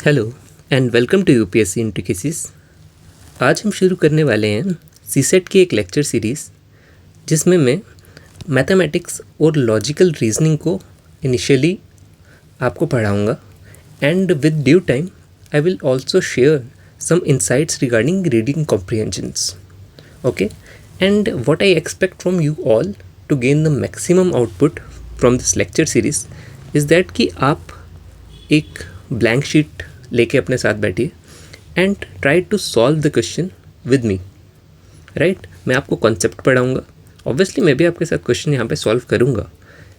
Hello and welcome to UPSC intricacies. आज हम शुरू करने वाले हैं सीसेट की एक लेक्चर सीरीज़ जिसमें मैं मैथमेटिक्स और लॉजिकल रीजनिंग को इनिशियली आपको पढ़ाऊंगा and with due time I will also share some insights regarding reading comprehensions. Okay, and what I expect from you all to gain the maximum output from this lecture series is that कि आप एक blank sheet लेके अपने साथ बैठिए and try to solve the question with me. Right, मैं आपको concept पढ़ाऊँगा, obviously मैं भी आपके साथ क्वेश्चन यहाँ पे सॉल्व करूँगा,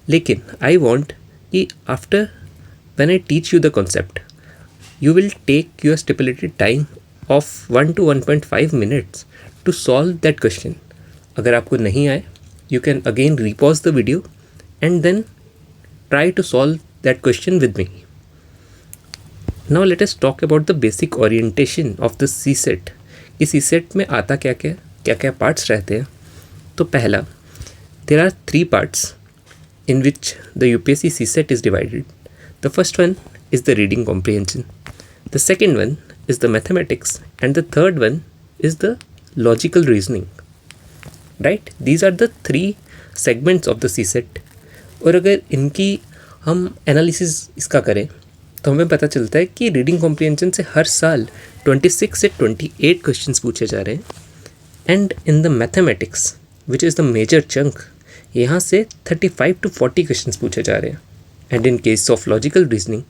लेकिन आई वॉन्ट कि after when I teach you the concept you will take your stipulated time of 1 to 1.5 minutes to solve that question. अगर आपको नहीं आए, you can again repause the video and then try to solve that question with me. Now let us talk about the basic orientation of the CSET. इस CSET में आता क्या parts रहते हैं। तो पहला, there are 3 parts in which the UPSC CSET is divided. The first one is the reading comprehension. The second one is the mathematics and the third one is the logical reasoning. Right? These are the 3 segments of the CSET. और अगर इनकी हम analysis इसका करें तो हमें पता चलता है कि रीडिंग कॉम्प्रिहेंशन से हर साल 26 से 28 क्वेश्चंस पूछे जा रहे हैं and in the mathematics which is the major chunk यहाँ से 35 to 40 क्वेश्चंस पूछे जा रहे हैं. And in case of logical reasoning,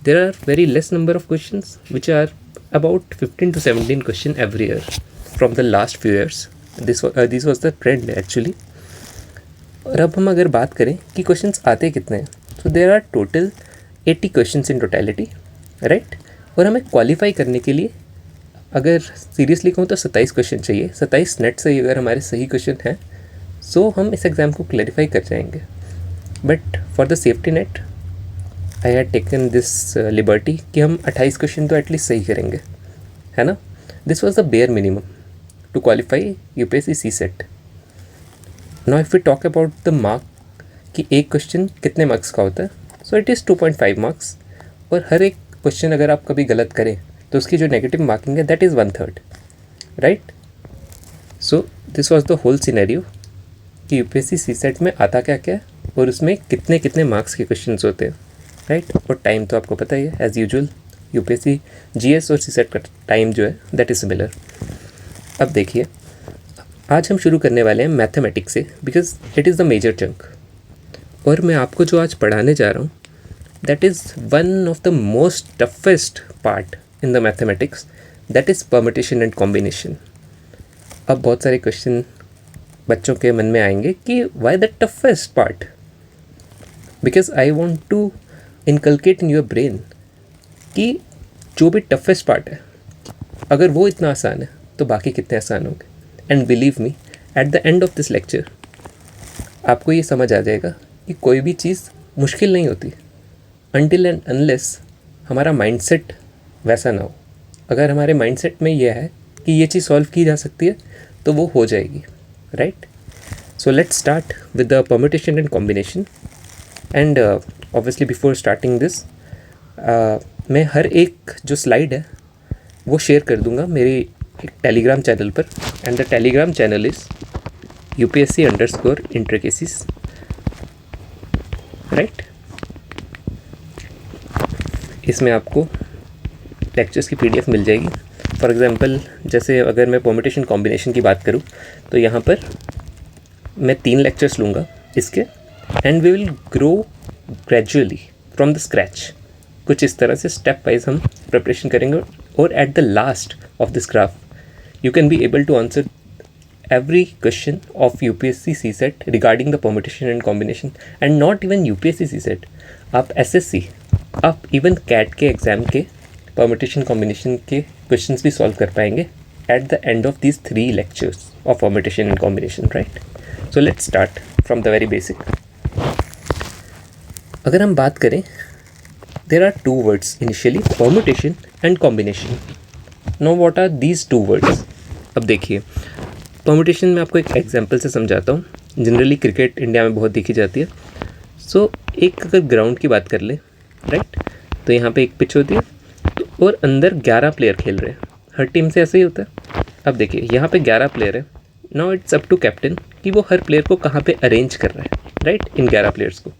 there are very less number of questions, which are about 15 to 17 questions every year from the last few years. This was the trend actually. और अब हम अगर बात करें कि क्वेश्चंस आते कितने हैं, तो there are total 80 questions in totality, right? और हमें क्वालिफाई करने के लिए अगर सीरियसली कहूँ तो 27 क्वेश्चन चाहिए. 27 नेट से अगर हमारे सही क्वेश्चन हैं, सो हम इस एग्ज़ाम को क्लैरिफाई कर जाएंगे. But for the safety net I had taken this liberty कि हम 28 क्वेश्चन तो एटलीस्ट सही करेंगे, है ना. This was the bare minimum to qualify UPSC CSAT. Now if we talk about the mark कि एक क्वेश्चन कितने मार्क्स का होता है, सो इट इज़ 2.5 मार्क्स. और हर एक क्वेश्चन अगर आप कभी गलत करें तो उसकी जो नेगेटिव मार्किंग है that is 1/3. Right, so this was the whole scenario कि यूपीएससी सीसेट में आता क्या है और उसमें कितने मार्क्स के क्वेश्चंस होते हैं. राइट, और टाइम तो आपको पता ही है, एज़ यूजुअल यूपीएससी जीएस और सीसेट का टाइम जो है दैट इज़ सिमिलर. अब देखिए, आज हम शुरू करने वाले हैं मैथमेटिक्स से because it is the major chunk. और मैं आपको जो आज पढ़ाने जा रहा हूँ that is one of the most toughest part in the mathematics, that is permutation and combination. अब बहुत सारे क्वेश्चन बच्चों के मन में आएंगे कि why the toughest part, because I want to inculcate in your brain कि जो भी टफेस्ट पार्ट है अगर वो इतना आसान है तो बाकी कितने आसान होंगे. And believe me, eight the end of this lecture आपको ये समझ आ जाएगा कि कोई भी चीज़ मुश्किल नहीं होती अनटिल एंड अनलेस हमारा माइंडसेट वैसा ना हो. अगर हमारे माइंडसेट में यह है कि ये चीज़ सॉल्व की जा सकती है तो वो हो जाएगी. Right, so let's start with the permutation and combination. And obviously before starting this, मैं हर एक जो स्लाइड है वो शेयर कर दूंगा मेरे एक टेलीग्राम चैनल पर. And the Telegram channel is UPSC_intricacies. Right, इसमें आपको लेक्चर्स की PDF मिल जाएगी. फॉर एग्ज़ाम्पल, जैसे अगर मैं परम्यूटेशन कॉम्बिनेशन की बात करूँ तो यहाँ पर मैं 3 लेक्चर्स लूँगा इसके and we will grow gradually from the scratch. कुछ इस तरह से स्टेप वाइज हम प्रिपरेशन करेंगे और at the last of this graph you can be able to answer every question of UPSC CSAT regarding the permutation and combination. And not even UPSC CSAT, आप SSC, आप even CAT के exam के permutation combination के questions भी solve कर पाएंगे at the end of these 3 lectures of permutation and combination. Right, so let's start from the very basic. अगर हम बात करें, देर are 2 words initially, permutation and combination. No what are these 2 words? अब देखिए, permutation में आपको एक एग्जाम्पल से समझाता हूँ. जनरली क्रिकेट इंडिया में बहुत देखी जाती है. सो एक अगर ग्राउंड की बात कर ले, राइट, तो यहाँ पे एक पिच होती है, तो और अंदर 11 प्लेयर खेल रहे हैं। हर टीम से ऐसे ही होता है। अब देखिए यहाँ पे 11 प्लेयर है। Now it's up to captain कि वो हर प्लेयर को कहाँ पे अरेंज कर रहा है, राइट, इन 11 प्लेयर्स को।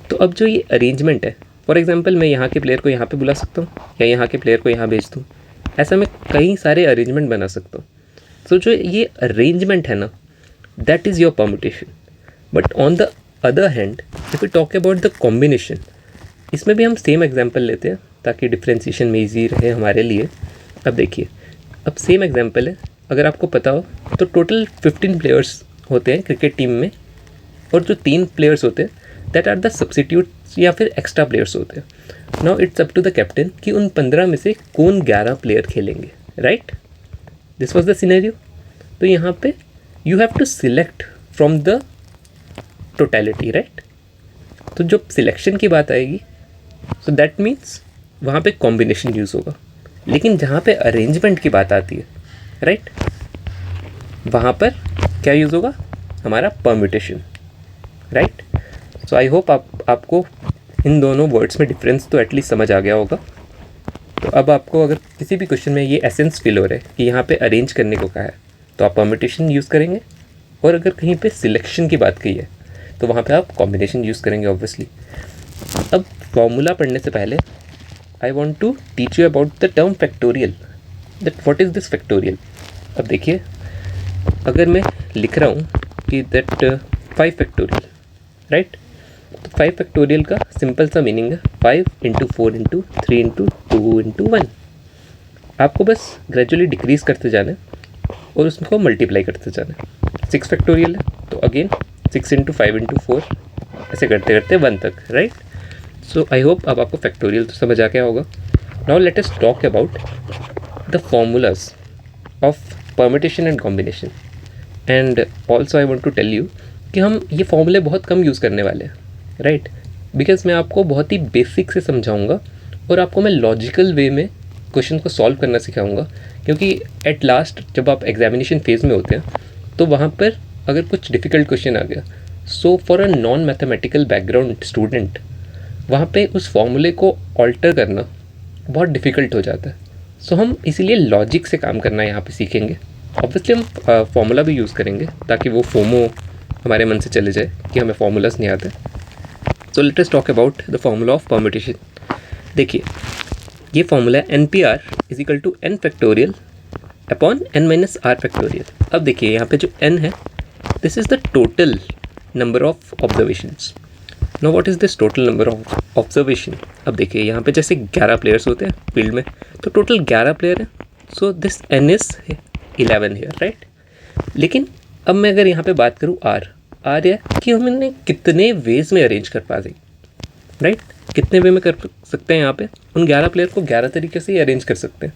तो अब जो ये अरेंजमेंट है, फॉर एग्जांपल मैं यहाँ के प्लेयर को यहाँ पे बुला सकता हूँ या यहाँ के प्लेयर को यहाँ भेज दूँ। ऐसा मैं कई सारे अरेंजमेंट बना सकता हूँ। सो जो ये अरेंजमेंट है ना, that is your permutation. But on the other hand if you talk about the combination, इसमें भी हम सेम एग्जांपल लेते हैं ताकि डिफ्रेंसिएशन में ईजी रहे हमारे लिए। अब देखिए, अब सेम एग्जांपल है, अगर आपको पता हो तो टोटल 15 प्लेयर्स होते हैं क्रिकेट टीम में, और जो 3 प्लेयर्स होते हैं दैट आर द सब्सिट्यूट्स या फिर एक्स्ट्रा प्लेयर्स होते हैं। Now it's up to the captain कि उन 15 में से कौन 11 प्लेयर खेलेंगे, right. This was the scenario. तो यहाँ पे you have to select from the totality, right. तो जब सिलेक्शन की बात आएगी सो दैट मीन्स वहाँ पे कॉम्बिनेशन यूज़ होगा। लेकिन जहाँ पे अरेंजमेंट की बात आती है, राइट, वहाँ पर क्या यूज़ होगा, हमारा permutation, right. So I hope आपको इन दोनों वर्ड्स में डिफरेंस तो एटलीस्ट समझ आ गया होगा। तो अब आपको अगर किसी भी क्वेश्चन में ये एसेंस फील हो रहा है कि यहाँ पे अरेंज करने को कहा है तो आप परम्यूटेशन यूज़ करेंगे, और अगर कहीं पे सिलेक्शन की बात की है तो वहाँ पे आप कॉम्बिनेशन यूज़ करेंगे ऑब्वियसली। अब फॉर्मूला पढ़ने से पहले I want to teach you about the term factorial, that what is this factorial. अब देखिए, अगर मैं लिख रहा हूँ कि दैट 5 फैक्टोरियल, राइट, तो 5 फैक्टोरियल का सिंपल सा मीनिंग है 5 इंटू 4 इंटू 3 इंटू 2 इंटू 1। आपको बस ग्रेजुअली डिक्रीज़ करते जाना है और उसको मल्टीप्लाई करते जाना है। 6 फैक्टोरियल है तो अगेन 6 इंटू 5 इंटू 4 ऐसे करते करते 1 तक, राइट। सो आई होप अब आपको फैक्टोरियल तो समझ आ गया होगा। Now let us talk about the formulas of permutation and combination. And also I want to tell you कि हम ये फॉर्मूले बहुत कम यूज़ करने वाले हैं, राइट, बिकॉज मैं आपको बहुत ही बेसिक से समझाऊंगा और आपको मैं लॉजिकल वे में क्वेश्चन को सॉल्व करना सिखाऊंगा। क्योंकि एट लास्ट जब आप एग्जामिनेशन फेज़ में होते हैं तो वहाँ पर अगर कुछ डिफ़िकल्ट क्वेश्चन आ गया, so for a non mathematical background student वहाँ पे उस फॉर्मूले को ऑल्टर करना बहुत डिफ़िकल्ट हो जाता है। सो हम इसीलिए लॉजिक से काम करना यहाँ पे सीखेंगे। ऑब्वियसली हम फॉर्मूला भी यूज़ करेंगे ताकि वो फोमो हमारे मन से चले जाए कि हमें फॉर्मूलाज नहीं आते। So let us talk about the formula of permutation. देखिए, ये फॉर्मूला है NPR is equal to n factorial upon n minus r factorial. अब देखिए यहाँ पे जो n है, this is the total number of observations. No what is this total number of observation. अब देखिए यहाँ पे जैसे 11 प्लेयर्स होते हैं फील्ड में, तो टोटल 11 प्लेयर हैं। So this n is 11 here, right. लेकिन अब मैं अगर यहाँ पे बात करूँ r है कि हम इन्हें कितने वेज में अरेंज कर पाएंगे, राइट, कितने वे में कर सकते हैं। यहाँ पे उन 11 प्लेयर को 11 तरीके से ही अरेंज कर सकते हैं,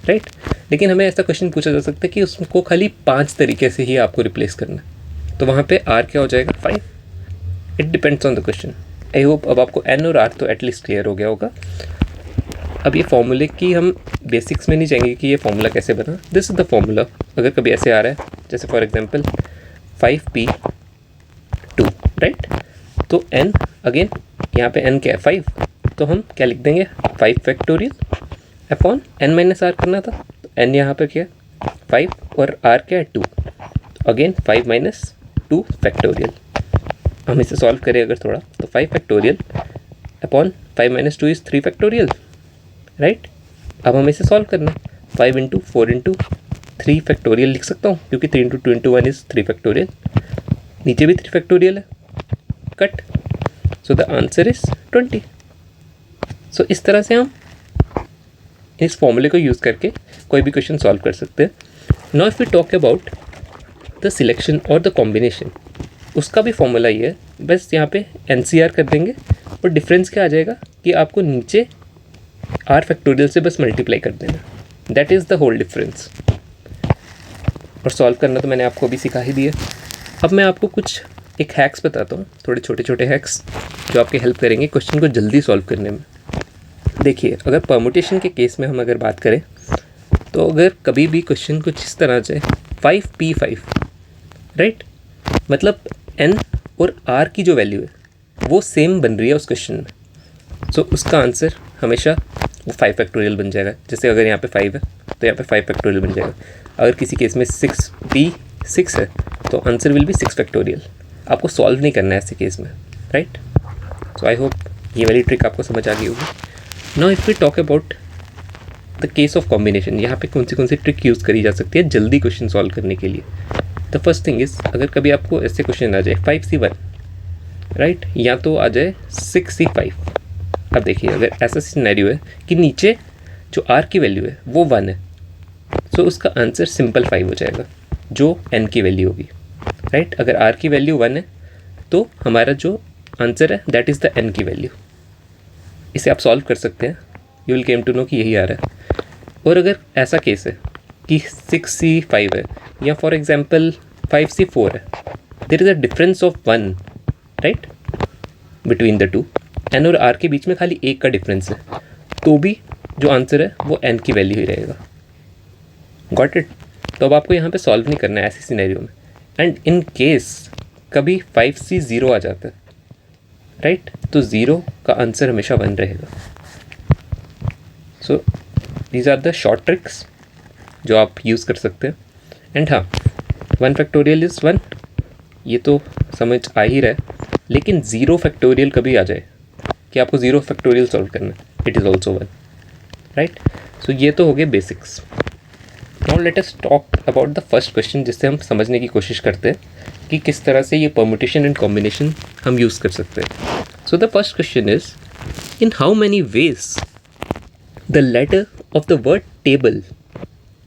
राइट। लेकिन हमें ऐसा क्वेश्चन पूछा जा सकता है कि उसको खाली 5 तरीके से ही आपको रिप्लेस करना है, तो वहाँ पे r क्या हो जाएगा, 5। It depends on the question. I hope अब आपको n और r तो एटलीस्ट क्लियर हो गया होगा। अब ये फॉर्मूले की हम बेसिक्स में नहीं जाएंगे कि ये फॉर्मूला कैसे बना। This is the formula. अगर कभी ऐसे आ रहा है जैसे फॉर एग्जांपल 5p2, राइट, तो n अगेन यहाँ पे n क्या है, 5, तो हम क्या लिख देंगे, 5 factorial upon n minus r करना था, तो n यहाँ पे क्या है 5 और r क्या है 2, तो अगेन 5 माइनस 2 फैक्टोरियल। हम इसे सॉल्व करें अगर थोड़ा, तो 5 factorial upon 5 minus 2 is 3 factorial, right. अब हमें इसे सॉल्व करना है, 5 इंटू 4 इंटू 3 फैक्टोरियल लिख सकता हूँ क्योंकि 3 इंटू 2 इंटू 1 इज़ 3 फैक्टोरियल, नीचे भी 3 फैक्टोरियल है, cut. So the answer is 20। सो इस तरह से हम इस फॉर्मूले को यूज़ करके कोई भी क्वेश्चन सॉल्व कर सकते हैं। Now if we talk about the selection और द कॉम्बिनेशन, उसका भी फॉर्मूला ये है, बस यहाँ पे NCR कर देंगे और डिफरेंस क्या आ जाएगा कि आपको नीचे r फैक्टोरियल से बस मल्टीप्लाई कर देना, that is the whole difference. और सॉल्व करना तो मैंने आपको अभी सिखा ही दिया। अब मैं आपको कुछ एक हैक्स बताता हूँ, थोड़े छोटे छोटे हैक्स जो आपके हेल्प करेंगे क्वेश्चन को जल्दी सॉल्व करने में। देखिए, अगर परम्यूटेशन के केस में हम अगर बात करें तो अगर कभी भी क्वेश्चन कुछ इस तरह से 5p5, राइट, मतलब n और r की जो वैल्यू है वो सेम बन रही है उस क्वेश्चन में, सो उसका आंसर हमेशा वो 5 फैक्टोरियल बन जाएगा। जैसे अगर यहाँ पे 5 है तो यहाँ पे 5 फैक्टोरियल बन जाएगा। अगर किसी केस में 6 है तो आंसर विल बी 6 फैक्टोरियल। आपको सॉल्व नहीं करना है ऐसे केस में, राइट। सो आई होप ये वाली ट्रिक आपको समझ आ गई होगी। Now if we talk about the case of combination, यहाँ पे कौन सी ट्रिक यूज़ करी जा सकती है जल्दी क्वेश्चन सॉल्व करने के लिए। द फर्स्ट थिंग इज़, अगर कभी आपको ऐसे क्वेश्चन आ जाए 5C1, राइट, या तो आ जाए 6C5। अब देखिए अगर ऐसा सिनेरियो है कि नीचे जो R की वैल्यू है वो 1 है, तो उसका आंसर सिंपल 5 हो जाएगा जो N की वैल्यू होगी, राइट। अगर R की वैल्यू 1 है तो हमारा जो आंसर है दैट इज़ द N की वैल्यू। इसे आप सॉल्व कर सकते हैं, you will came to know कि यही आ रहा है। और अगर ऐसा केस है कि 6C5 है या फॉर एग्जांपल 5C4 है, there is a difference of 1, right, between the two. N और R के बीच में खाली 1 का डिफरेंस है, तो भी जो आंसर है वो N की वैल्यू ही रहेगा। Got it. तो अब आपको यहाँ पे सॉल्व नहीं करना है ऐसी सिनेरियो में। एंड इन केस कभी 5C0 आ जाता है, राइट, तो 0 का आंसर हमेशा 1 रहेगा। So these are the short tricks जो आप यूज़ कर सकते हैं। एंड हाँ, 1 फैक्टोरियल इज़ 1, ये तो समझ आ ही रहा है, लेकिन 0 फैक्टोरियल कभी आ जाए कि आपको 0 फैक्टोरियल सॉल्व करना है, इट इज़ ऑल्सो 1, राइट। सो ये तो हो गए basics. Now let us talk about the first question, जिससे हम समझने की कोशिश करते हैं कि किस तरह से ये परम्यूटेशन एंड कॉम्बिनेशन हम यूज़ कर सकते हैं। So the first question is, in how many ways the letter of the word table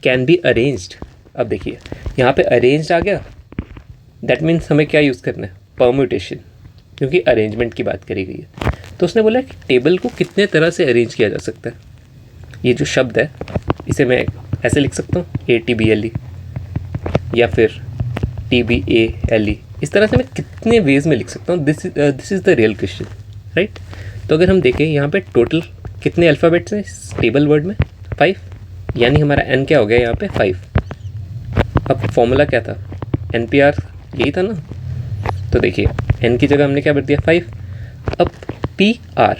can be arranged. अब देखिए यहाँ पे अरेंज्ड आ गया, दैट मीन्स हमें क्या यूज़ करना है, परम्यूटेशन, क्योंकि अरेंजमेंट की बात करी गई है। तो उसने बोला कि टेबल को कितने तरह से अरेंज किया जा सकता है। ये जो शब्द है इसे मैं ऐसे लिख सकता हूँ ATBLE या फिर TBALE, इस तरह से मैं कितने वेज में लिख सकता हूँ। This is the real question, right. तो अगर हम देखें यहाँ पे टोटल कितने अल्फ़ाबेट्स हैं इस टेबल वर्ड में, 5, यानी हमारा N क्या हो गया यहाँ पे 5। अब फॉर्मूला क्या था, NPR यही था ना। तो देखिए N की जगह हमने क्या भर दिया 5। अब PR,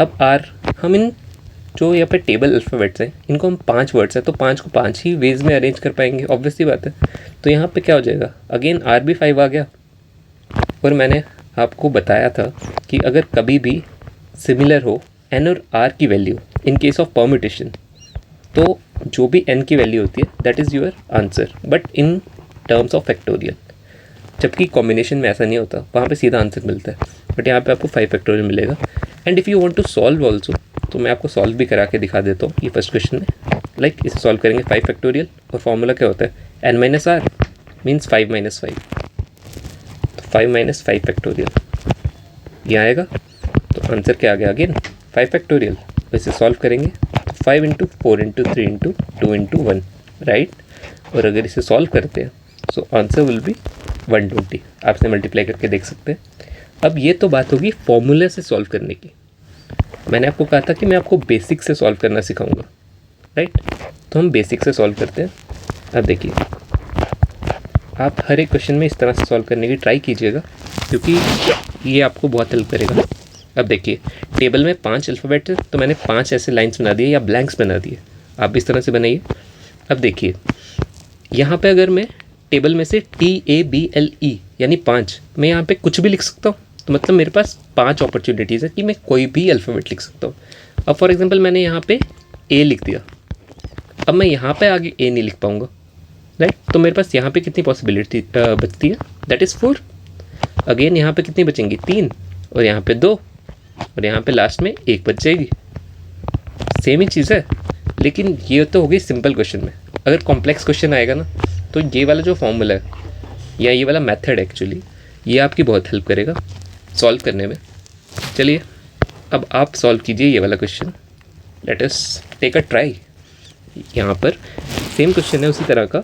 अब R, हम इन जो यहाँ पे टेबल अल्फ़ाबेट्स हैं इनको हम 5 वर्ड्स हैं तो 5 को 5 ही वेज में अरेंज कर पाएंगे, ऑब्वियस सी बात है। तो यहाँ पे क्या हो जाएगा, अगेन R भी 5 आ गया। और मैंने आपको बताया था कि अगर कभी भी सिमिलर हो N और R की value in case of permutation, तो जो भी N की वैल्यू होती है that is your answer, but in terms of factorial. जबकि कॉम्बिनेशन में ऐसा नहीं होता, वहाँ पे सीधा आंसर मिलता है, बट यहाँ पे आपको 5 फैक्टोरियल मिलेगा। And if you want to solve also, तो मैं आपको सॉल्व भी करा के दिखा देता हूँ ये फर्स्ट क्वेश्चन में। लाइक इसे सॉल्व करेंगे 5 फैक्टोरियल, और फॉर्मूला क्या होता है, N - R मीन्स 5 - 5, तो 5 - 5 फैक्टोरियल ये आएगा। तो आंसर क्या आ गया, अगेन 5 फैक्टोरियल। वैसे सॉल्व करेंगे तो 5 × 4 × 3 × 2 × 1, राइट। और अगर इसे सॉल्व करते हैं सो आंसर विल बी 120। आप इसे मल्टीप्लाई करके देख सकते हैं। अब ये तो बात होगी फॉर्मूले से सॉल्व करने की। मैंने आपको कहा था कि मैं आपको बेसिक से सॉल्व करना सिखाऊंगा, राइट। तो हम बेसिक से सॉल्व करते हैं। अब देखिए आप हर एक क्वेश्चन में इस तरह से सॉल्व करने की ट्राई कीजिएगा, क्योंकि ये आपको बहुत हेल्प करेगा। अब देखिए टेबल में 5 अल्फ़ाबेट है, तो मैंने 5 ऐसे लाइन्स बना दिए या ब्लैंक्स बना दिए, आप भी इस तरह से बनाइए। अब देखिए यहाँ पे अगर मैं टेबल में से TABLE यानी 5, मैं यहाँ पे कुछ भी लिख सकता हूँ। तो मतलब मेरे पास 5 अपॉर्चुनिटीज़ है कि मैं कोई भी अल्फ़ाबेट लिख सकता हूँ। अब फॉर एग्जांपल मैंने यहाँ पे A लिख दिया, अब मैं यहाँ पे आगे A नहीं लिख पाऊँगा, राइट। तो मेरे पास यहाँ पे कितनी पॉसिबिलिटी बचती है, दैट इज़ 4। अगेन यहाँ पे कितनी बचेंगी, 3, और यहाँ पे 2, और यहाँ पे लास्ट में 1 बच जाएगी। सेम ही चीज़ है, लेकिन ये तो हो गई सिंपल क्वेश्चन में। अगर कॉम्प्लेक्स क्वेश्चन आएगा ना, तो ये वाला जो फॉर्मूला है या ये वाला मेथड एक्चुअली ये आपकी बहुत हेल्प करेगा सॉल्व करने में। चलिए अब आप सॉल्व कीजिए ये वाला question, let us take a try. यहाँ पर सेम क्वेश्चन है उसी तरह का,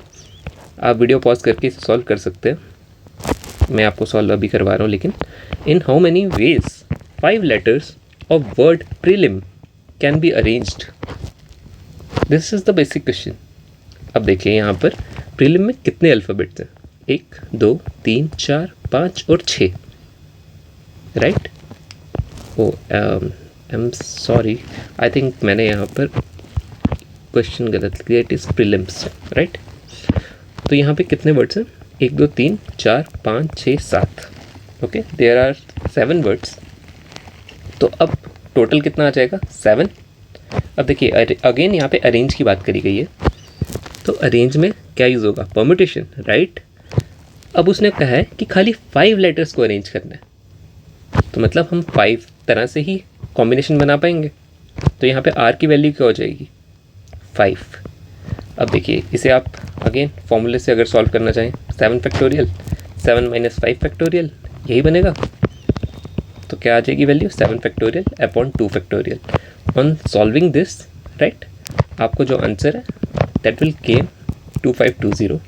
आप वीडियो पॉज करके इसे सॉल्व कर सकते हैं। मैं आपको सॉल्व अभी करवा रहा हूँ, लेकिन इन how many veg 5 letters of word prelim can be arranged, this is the basic question. अब देखिए यहाँ पर प्रीलिम में कितने अल्फ़ाबेट्स हैं, 1 2 3 4 5 और 6, right. I am sorry, I think मैंने यहाँ पर क्वेश्चन गलत किया, इट इज़ प्रीलिम्स, राइट। तो यहाँ पे कितने वर्ड्स हैं? 1 2 3 4 5 6 7, ओके, देयर आर 7 वर्ड्स। तो अब टोटल कितना आ जाएगा? 7। अब देखिए अगेन यहाँ पे अरेंज की बात करी गई है, तो अरेंज में क्या यूज़ होगा? Permutation, right. अब उसने कहा है कि खाली 5 लेटर्स को अरेंज करना है, तो मतलब हम 5 तरह से ही कॉम्बिनेशन बना पाएंगे। तो यहाँ पे आर की वैल्यू क्या हो जाएगी? 5। अब देखिए इसे आप अगेन फॉर्मूले से अगर सॉल्व करना चाहें, 7 फैक्टोरियल 7 - 5 फैक्टोरियल, यही बनेगा। तो क्या आ जाएगी value? 7 factorial upon 2 factorial. On solving this, right, आपको जो आंसर है दैट विल केम 2520।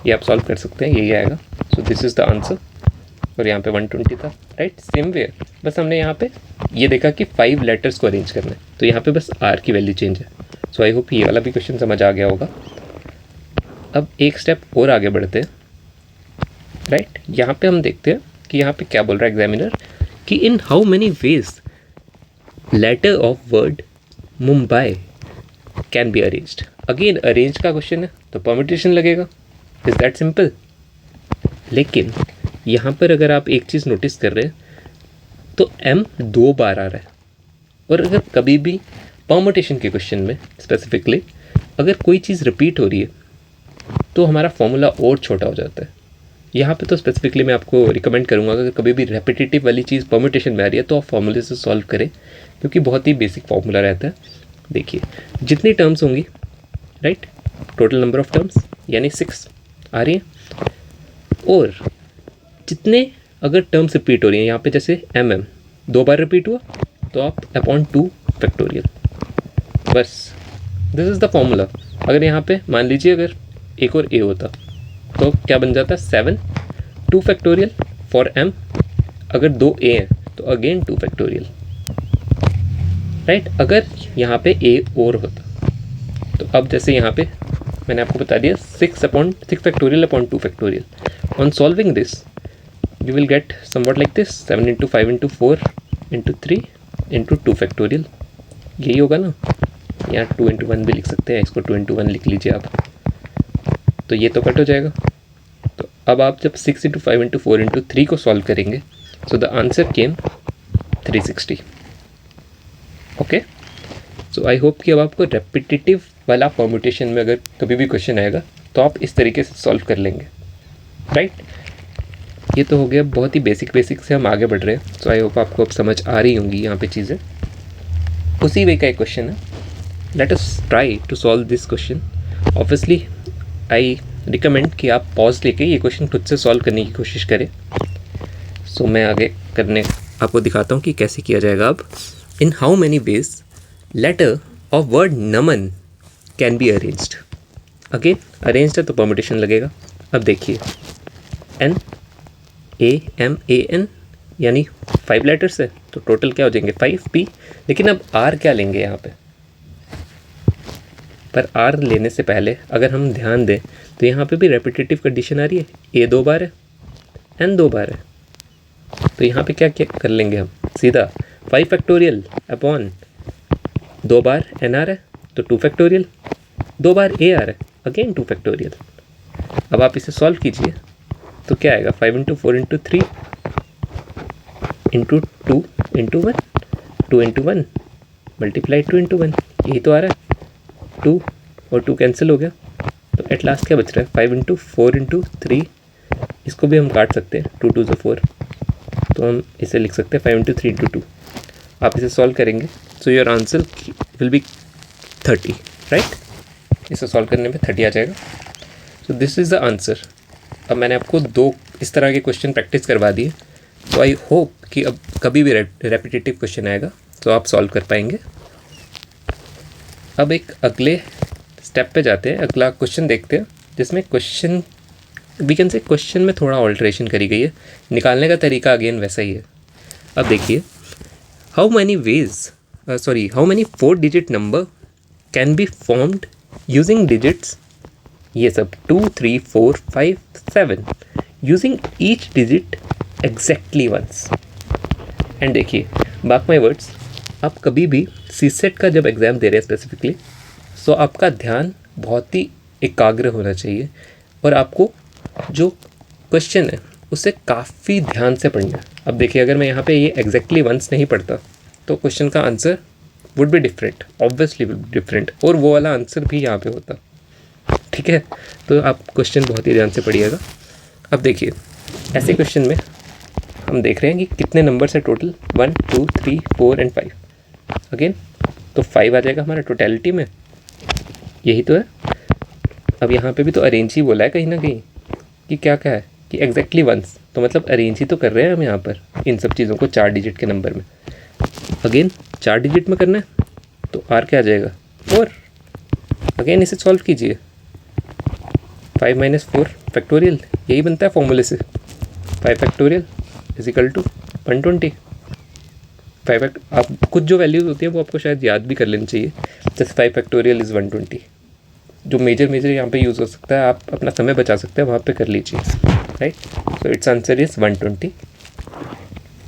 ये आप सॉल्व कर सकते हैं, यही आएगा। So this is the answer. और यहाँ पे 120 था, राइट, सेम वे। बस हमने यहाँ पे ये देखा कि 5 लेटर्स को अरेंज करना है, तो यहाँ पे बस आर की वैल्यू चेंज है। सो आई होप ये वाला भी क्वेश्चन समझ आ गया होगा। अब एक स्टेप और आगे बढ़ते हैं, राइट। यहाँ पे हम देखते हैं कि यहाँ पे क्या बोल रहा है एग्जामिनर कि in how many ways letter of word Mumbai can be arranged. Again arrange का क्वेश्चन है तो परम्यूटेशन लगेगा, इज दैट सिंपल। लेकिन यहाँ पर अगर आप एक चीज़ नोटिस कर रहे हैं तो एम 2 बार आ रहा है, और अगर कभी भी परम्यूटेशन के क्वेश्चन में स्पेसिफिकली अगर कोई चीज़ रिपीट हो रही है तो हमारा फॉर्मूला और छोटा हो जाता है। यहाँ पे तो स्पेसिफिकली मैं आपको रिकमेंड करूँगा अगर कभी भी रेपिटेटिव वाली चीज़ परम्यूटेशन में आ रही है तो आप फॉर्मूले से सॉल्व करें, क्योंकि बहुत ही बेसिक फॉर्मूला रहता है। देखिए जितनी टर्म्स होंगी, right, total number of terms यानी 6 आ रही है, और जितने अगर टर्म्स रिपीट हो रही हैं यहाँ पे, जैसे एम 2 बार रिपीट हुआ तो आप अपॉन 2 फैक्टोरियल, बस दिस इज़ द फॉर्मूला। अगर यहाँ पे मान लीजिए अगर एक और ए होता तो क्या बन जाता? 7 2 फैक्टोरियल फॉर एम। अगर 2 ए हैं तो अगेन 2 फैक्टोरियल, राइट। अगर यहाँ पे ए और होता तो अब जैसे यहाँ पे मैंने आपको बता दिया 6 factorial upon 2 factorial. On solving this you will get somewhat like this, 7 × 5 × 4 × 3 × 2 factorial, यही होगा ना। यहाँ 2 × 1 भी लिख सकते हैं, इसको 2 × 1 लिख लीजिए आप, तो ये तो कट हो जाएगा। तो अब आप जब 6 × 5 × 4 × 3 को सॉल्व करेंगे so the answer came 360। Okay, so I hope कि अब आपको रेपिटेटिव वाला परम्यूटेशन में अगर कभी भी क्वेश्चन आएगा तो आप इस तरीके से सॉल्व कर लेंगे, राइट। ये तो हो गया बहुत ही बेसिक से हम आगे बढ़ रहे हैं। सो आई होप आपको अब समझ आ रही होंगी यहाँ पे चीज़ें। उसी वे का एक क्वेश्चन है, let us try to solve this question. Obviously I recommend कि आप पॉज लेके ये क्वेश्चन खुद से सॉल्व करने की कोशिश करें। सो मैं आगे करने आपको दिखाता हूँ कि कैसे किया जाएगा। अब in how many ways letter of word Naman can be arranged. Again arranged है तो परम्यूटेशन लगेगा। अब देखिए NAMAN यानी 5 लेटर्स है तो टोटल क्या हो जाएंगे 5P। लेकिन अब R क्या लेंगे यहाँ पे, पर R लेने से पहले अगर हम ध्यान दें तो यहाँ पे भी रेपिटेटिव कंडीशन आ रही है, A 2 बार है, N 2 बार है। तो यहाँ पे क्या क्या कर लेंगे हम, सीधा 5 फैक्टोरियल अपॉन 2 बार N आ रहा है तो 2 फैक्टोरियल, 2 बार A आ रहा है अगेन 2 फैक्टोरियल। अब आप इसे सॉल्व कीजिए तो क्या आएगा 5 × 4 × 3 × 2 × 1 2 × 1 मल्टीप्लाई 2 × 1, यही तो आ रहा है। 2 और 2 कैंसिल हो गया तो एट लास्ट क्या बच रहा है 5 × 4 × 3। इसको भी हम काट सकते हैं, 2 2 4, तो हम इसे लिख सकते हैं 5 × 3 × 2। आप इसे सॉल्व करेंगे so your answer will be 30, right. इसे सॉल्व करने में 30 आ जाएगा। So this is the answer. अब मैंने आपको 2 इस तरह के क्वेश्चन प्रैक्टिस करवा दिए, तो आई होप कि अब कभी भी रेपिटेटिव क्वेश्चन आएगा तो आप सॉल्व कर पाएंगे। अब एक अगले स्टेप पे जाते हैं, अगला क्वेश्चन देखते हैं जिसमें question we can say question में थोड़ा ऑल्ट्रेशन करी गई है, निकालने का तरीका अगेन वैसा ही है। अब देखिए how many 4 digit number can be formed using digits, ये सब 2 3 4 5 7 using each digit exactly once. And देखिए मार्क माई वर्ड्स, आप कभी भी सीसेट का जब एग्ज़ाम दे रहे हैं स्पेसिफिकली, सो आपका ध्यान बहुत ही एकाग्र होना चाहिए और आपको जो क्वेश्चन है उसे काफ़ी ध्यान से पढ़ना है। अब देखिए, अगर मैं यहाँ पे ये एग्जैक्टली वंस नहीं पढ़ता तो क्वेश्चन का answer would be different, obviously would be different, और वो वाला आंसर भी यहाँ पे होता। ठीक है, तो आप क्वेश्चन बहुत ही ध्यान से पढ़िएगा। अब देखिए, ऐसे क्वेश्चन में हम देख रहे हैं कि कितने नंबर्स है टोटल, 1 2 3 4 एंड 5। अगेन तो 5 आ जाएगा हमारा टोटलिटी में, यही तो है। अब यहाँ पे भी तो अरेंज ही बोला है कहीं ना कहीं कि क्या क्या है कि एग्जैक्टली वंस, तो मतलब अरेंज ही तो कर रहे हैं हम यहाँ पर इन सब चीज़ों को 4 डिजिट के नंबर में। अगेन 4 डिजिट में करना है तो आर क्या आ जाएगा, 4। अगेन इसे सॉल्व कीजिए, 5 - 4 फैक्टोरियल, यही बनता है फॉर्मूले से, 5 फैक्टोरियल इज इक्वल टू 120। 5 आप कुछ जो वैल्यूज होती है वो आपको शायद याद भी कर लेनी चाहिए, जैसे 5 फैक्टोरियल इज़ 120। जो मेजर यहाँ पे यूज़ हो सकता है, आप अपना समय बचा सकते हैं वहाँ पे कर लीजिए, right. So it's answer is 120।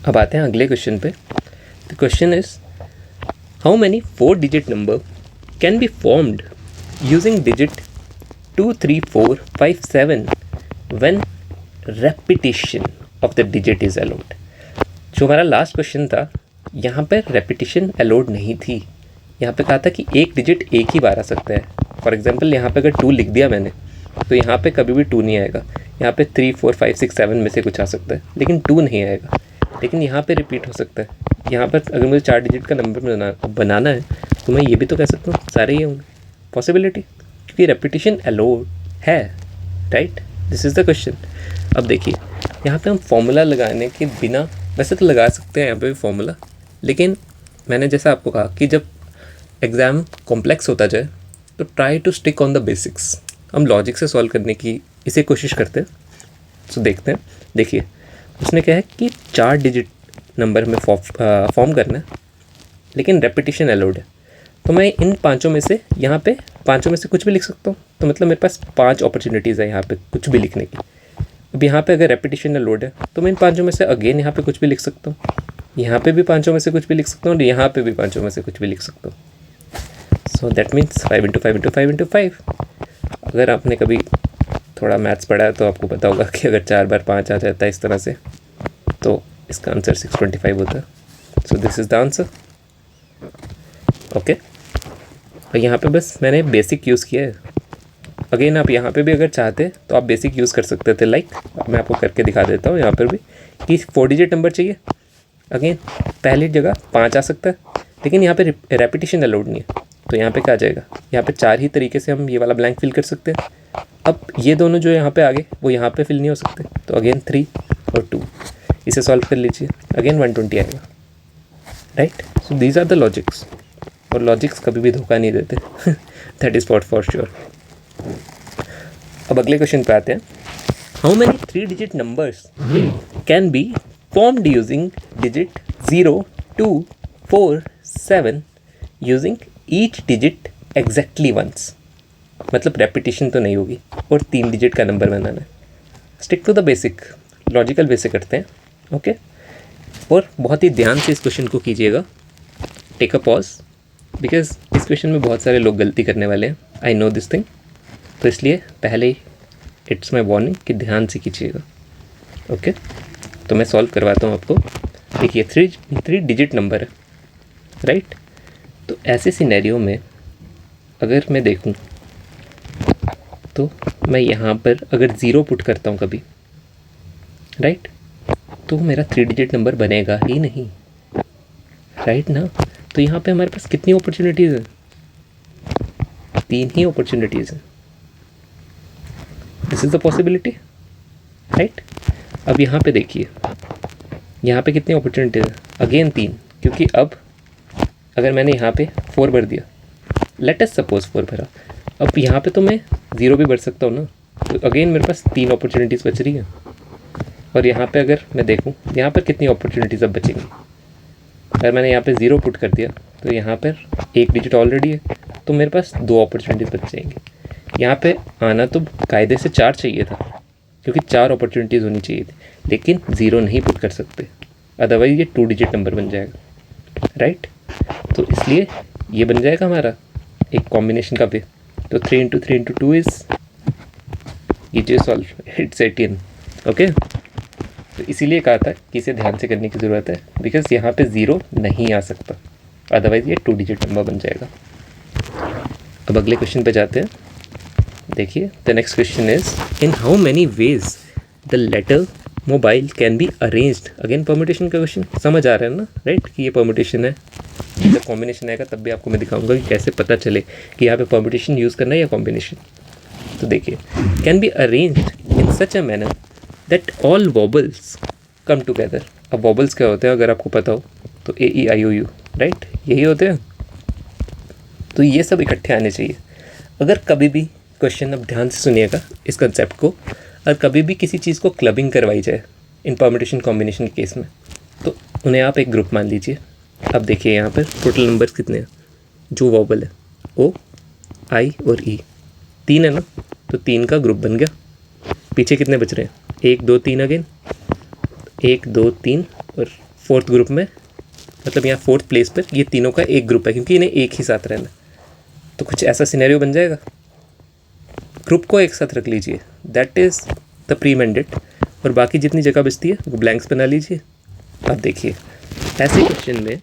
अब आते हैं अगले क्वेश्चन पे। The question is how many 4 digit number can be formed using digit 2 3 4 5 7 when repetition of the digit is allowed. जो हमारा लास्ट क्वेश्चन था, यहाँ पर रेपिटेशन अलाउड नहीं थी। यहाँ पे कहा था कि एक डिजिट एक ही बार आ सकता है। फॉर एग्जांपल यहाँ पे अगर 2 लिख दिया मैंने तो यहाँ पे कभी भी 2 नहीं आएगा। यहाँ पे 3 4 5 6 7 में से कुछ आ सकता है, लेकिन 2 नहीं आएगा। लेकिन यहाँ पे रिपीट हो सकता है। यहाँ पर अगर मुझे 4 डिजिट का नंबर बनाना है तो मैं ये भी तो कह सकता हूँ सारे ही होंगे, पॉसिबिलिटी, क्योंकि रेपिटेशन अलाउड है, right. This is the question. अब देखिए, यहाँ पे हम फॉर्मूला लगाने के बिना, वैसे तो लगा सकते हैं यहाँ पे भी फॉर्मूला, लेकिन मैंने जैसा आपको कहा कि जब एग्ज़ाम कॉम्प्लेक्स होता जाए तो try to stick on the basics. हम लॉजिक से सॉल्व करने की इसे कोशिश करते हैं। सो देखते हैं। देखिए, उसने कहा है कि 4 डिजिट नंबर में फॉर्म करना है, लेकिन रेपिटेशन अलाउड है। तो मैं इन पाँचों में से, यहाँ पे पाँचों में से कुछ भी लिख सकता हूँ। तो मतलब मेरे पास 5 अपॉर्चुनिटीज़ है यहाँ पे कुछ भी लिखने की। अब यहाँ पे अगर रेपिटेशन अलाउड है तो मैं इन पाँचों में से अगेन यहाँ पे कुछ भी लिख सकता हूँ, यहाँ पे भी पाँचों में से कुछ भी लिख सकता हूँ, और यहाँ पे भी पाँचों में से कुछ भी लिख सकता हूँ। So that means 5 × 5 × 5 × 5। अगर आपने कभी थोड़ा मैथ्स पढ़ा है तो आपको पता होगा कि अगर 4 बार 5 आ जाता है इस तरह से तो इसका आंसर 625 होता है। So this is the answer, okay. और यहाँ पे बस मैंने बेसिक यूज़ किया है। अगेन आप यहाँ पे भी अगर चाहते तो आप बेसिक यूज़ कर सकते थे। लाइक मैं आपको करके दिखा देता हूँ यहाँ पर भी कि 4 डिजिट नंबर चाहिए। अगेन पहली जगह 5 आ सकता है, लेकिन यहाँ पे रेपिटेशन अलाउड नहीं है। तो यहाँ पे क्या आ जाएगा, यहाँ पे 4 ही तरीके से हम ये वाला ब्लैंक फिल कर सकते हैं। अब ये दोनों जो यहाँ पे आगे वो यहाँ पे फिल नहीं हो सकते, तो अगेन 3 और 2 इसे सॉल्व कर लीजिए, अगेन 120 आएगा, right. So these are the logics, और लॉजिक्स कभी भी धोखा नहीं देते। That is for sure. अब अगले क्वेश्चन पे आते हैं। How many 3 digit numbers can be formed using digit 0 2 4 7 using each digit exactly once. मतलब रेपिटेशन तो नहीं होगी और 3 डिजिट का नंबर बनाना है। Stick to the basic, logical way से करते हैं, ओके। और बहुत ही ध्यान से इस क्वेश्चन को कीजिएगा। टेक अ पॉज, बिकॉज इस क्वेश्चन में बहुत सारे लोग गलती करने वाले हैं। आई नो दिस थिंग, तो इसलिए पहले ही इट्स माई वार्निंग कि ध्यान से कीजिएगा, ओके। तो मैं सॉल्व करवाता हूँ आपको। देखिए 3 डिजिट नंबर है, राइट। तो ऐसे सिनेरियो में अगर मैं देखूं तो मैं यहाँ पर अगर 0 पुट करता हूँ कभी, राइट, तो मेरा 3 डिजिट नंबर बनेगा ही नहीं, राइट ना। तो यहाँ पे हमारे पास कितनी अपॉर्चुनिटीज़ हैं, 3 ही अपॉर्चुनिटीज़ हैं। This is the possibility, right. अब यहाँ पे देखिए, यहाँ पे कितनी अपॉर्चुनिटीज़ हैं, अगेन 3, क्योंकि अब अगर मैंने यहाँ पे 4 भर दिया, लेट अस सपोज 4 भरा, अब यहाँ पे तो मैं 0 भी भर सकता हूँ ना। तो अगेन मेरे पास 3 अपॉर्चुनिटीज़ बच रही हैं। और यहाँ पे अगर मैं देखूँ, यहाँ पर कितनी अपॉर्चुनिटीज़ अब बचेंगी। अगर मैंने यहाँ पे 0 पुट कर दिया तो यहाँ पर 1 डिजिट ऑलरेडी है, तो मेरे पास 2 अपॉर्चुनिटीज़ बच जाएंगी। यहाँ पे आना तो कायदे से 4 चाहिए था, क्योंकि 4 अपॉर्चुनिटीज़ होनी चाहिए थी, लेकिन 0 नहीं पुट कर सकते, अदरवाइज ये 2 डिजिट नंबर बन जाएगा, राइट। तो इसलिए ये बन जाएगा हमारा एक कॉम्बिनेशन का वे। तो 3 इंटू 3 इंटू 2 इज कीजिए सॉल्व, इट्स 18। ओके, तो इसीलिए कहा था कि इसे ध्यान से करने की ज़रूरत है, बिकॉज यहाँ पे ज़ीरो नहीं आ सकता, अदरवाइज ये 2 डिजिट नंबर बन जाएगा। अब अगले क्वेश्चन पे जाते हैं। देखिए, the next question is in how many ways the letter mobile can be arranged. Again permutation का क्वेश्चन, समझ आ रहा है ना, राइट, कि ये परम्यूटेशन है। जब कॉम्बिनेशन आएगा तब भी आपको मैं दिखाऊंगा कि कैसे पता चले कि यहाँ पे परम्यूटेशन यूज़ करना है या कॉम्बिनेशन। तो देखिए, can be arranged in such a manner that all vowels come together. अब वॉबल्स क्या होते हैं अगर आपको पता हो तो AEIOU, राइट, यही होते हैं। तो ये सब इकट्ठे आने चाहिए। अगर कभी भी क्वेश्चन, अब ध्यान से सुनिएगा इस कंसेप्ट को, और कभी भी किसी चीज़ को क्लबिंग करवाई जाए इन परम्यूटेशन कॉम्बिनेशन के केस में, तो उन्हें आप एक ग्रुप मान लीजिए। अब देखिए यहाँ पर टोटल नंबर्स कितने हैं, जो वॉबल है O, I और E, 3 है ना, तो 3 का ग्रुप बन गया। पीछे कितने बच रहे हैं, 1 2 3, अगेन 1 2 3, और फोर्थ ग्रुप में, मतलब यहाँ फोर्थ प्लेस पर ये तीनों का एक ग्रुप है, क्योंकि इन्हें एक ही साथ रहना। तो कुछ ऐसा सिनेरियो बन जाएगा, ग्रुप को एक साथ रख लीजिए, that is the pre mandate, और बाकी जितनी जगह बचती है वो ब्लैंक्स बना लीजिए। अब देखिए, ऐसे क्वेश्चन में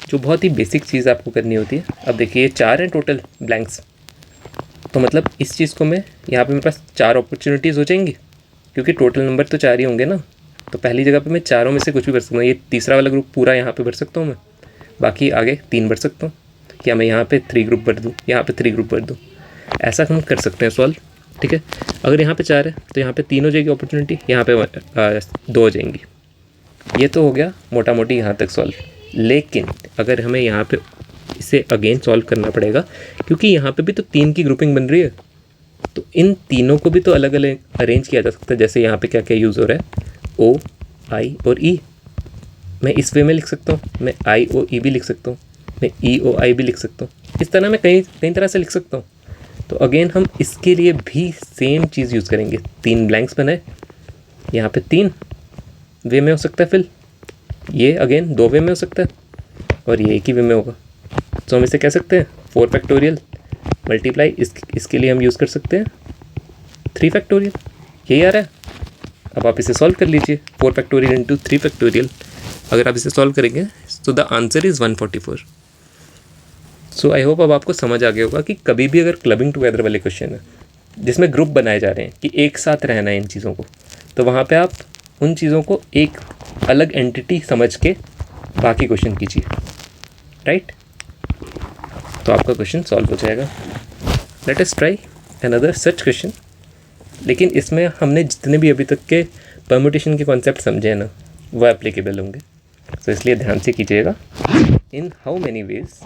जो बहुत ही बेसिक चीज़ आपको करनी होती है, अब देखिए ये 4 हैं टोटल ब्लैंक्स, तो मतलब इस चीज़ को मैं यहाँ पे मेरे पास 4 अपॉर्चुनिटीज़ हो जाएंगी, क्योंकि टोटल नंबर तो 4 ही होंगे ना। तो पहली जगह पे मैं चारों में से कुछ भी भर सकता हूँ। ये तीसरा वाला ग्रुप पूरा यहाँ पे भर सकता हूँ मैं, बाकी आगे 3 भर सकता हूँ। क्या मैं यहाँ पे 3 ग्रुप भर दूँ, यहाँ पे 3 ग्रुप भर दूँ, ऐसा हम कर सकते हैं सॉल्व। ठीक है, अगर यहाँ पे 4 है तो यहाँ पे 3 हो जाएगी अपॉर्चुनिटी, यहाँ पे 2 हो जाएंगी। ये तो हो गया मोटा मोटी यहाँ तक सॉल्व। लेकिन अगर हमें यहाँ पे इसे अगेन सॉल्व करना पड़ेगा, क्योंकि यहाँ पे भी तो 3 की ग्रुपिंग बन रही है, तो इन तीनों को भी तो अलग अलग अरेंज किया जा सकता है। जैसे यहाँ पे क्या क्या यूज़ हो रहा है, O, I और E, मैं इस वे में लिख सकता हूँ, मैं IOE भी लिख सकता हूँ, मैं EOI भी लिख सकता हूँ। इस तरह मैं कई तरह से लिख सकता हूँ। तो अगेन हम इसके लिए भी सेम चीज़ यूज़ करेंगे। 3 ब्लैंक्स बनाए, यहाँ पे 3 वे में हो सकता है फिल, ये अगेन 2 वे में हो सकता है, और ये एक ही वे में होगा। तो हम इसे कह सकते हैं 4 फैक्टोरियल मल्टीप्लाई, इसके लिए हम यूज़ कर सकते हैं 3 फैक्टोरियल। यही आ रहा है। अब आप इसे सॉल्व कर लीजिए, 4 फैक्टोरियल इंटू 3 फैक्टोरियल। अगर आप इसे सॉल्व करेंगे तो the answer is 144। So I hope अब आपको समझ आ गया होगा कि कभी भी अगर क्लबिंग टुगेदर वाले क्वेश्चन है जिसमें ग्रुप बनाए जा रहे हैं कि एक साथ रहना है इन चीज़ों को, तो वहाँ पे आप उन चीज़ों को एक अलग एंटिटी समझ के बाकी क्वेश्चन कीजिए, राइट। तो आपका क्वेश्चन सॉल्व हो जाएगा। Late us try another such question. लेकिन इसमें हमने जितने भी अभी तक के परम्यूटेशन के कॉन्सेप्ट समझे हैं ना, वो एप्लीकेबल होंगे, तो इसलिए ध्यान से कीजिएगा। In how many ways